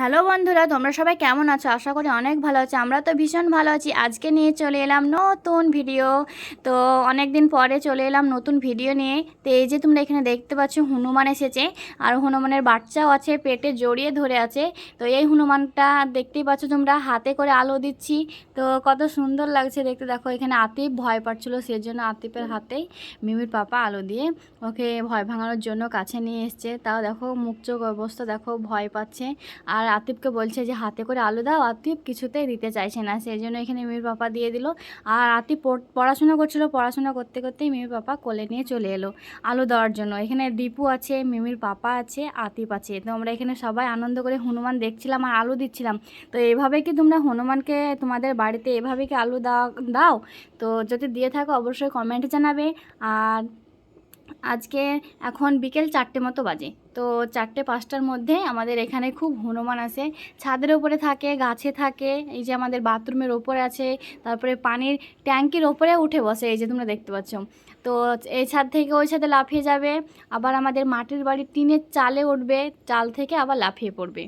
Hello বন্ধুরা, তোমরা সবাই কেমন আছো? আশা করি অনেক ভালো আছো। আমরা তো ভীষণ ভালো আছি। আজকে নিয়ে চলে এলাম নতুন ভিডিও। তো অনেক দিন পরে চলে এলাম নতুন ভিডিও নিয়ে। তো এই যে তোমরা এখানে দেখতে পাচ্ছ হনুমান এসেছে, আর হনুমানের বাচ্চাও আছে, পেটে জড়িয়ে ধরে আছে। তো এই হনুমানটা দেখতেই পাচ্ছ তোমরা, হাতে করে আলো দিচ্ছি। তো কত সুন্দর লাগছে দেখতে। দেখো এখানে আতিফ ভয় পাচ্ছিল, সেজন্য আতিফের হাতেই মিমির পাপা আলো দিয়ে ওকে ভয় ভাঙানোর জন্য কাছে নিয়ে এসছে। তাও দেখো মুখ চোখ অবস্থা দেখো, ভয় পাচ্ছে। আর আতিফকে বলছে যে হাতে করে আলু দাও, আতিফ কিছুতেই দিতে চাইছে না, সেই জন্য এখানে মিমির পাপা দিয়ে দিল। আর আতিফ পড়াশোনা করছিল, পড়াশোনা করতে করতেই মিমির পাপা কোলে নিয়ে চলে এলো আলু দেওয়ার জন্য। এখানে দীপু আছে, মিমির পাপা আছে, আতিফ আছে। তো আমরা এখানে সবাই আনন্দ করে হনুমান দেখছিলাম আর আলু দিচ্ছিলাম। তো এইভাবে কি তোমরা হনুমানকে তোমাদের বাড়িতে এভাবে কি আলু দাও? তো যদি দিয়ে থাকো অবশ্যই কমেন্টে জানাবে। আর আজকে এখন বিকেল 4টে মতো বাজে। তো 4টে 5টার মধ্যে আমাদের এখানে খুব হনুমান আসে। ছাদের ওপরে থাকে, গাছে থাকে, এই যে আমাদের বাথরুমের ওপরে আছে, তারপরে পানির ট্যাঙ্কির ওপরে উঠে বসে, এই যে তোমরা দেখতে পাচ্ছ। তো এই ছাদ থেকে ওই ছাদে লাফিয়ে যাবে, আবার আমাদের মাটির বাড়ির টিনের চালে উঠবে, চাল থেকে আবার লাফিয়ে পড়বে।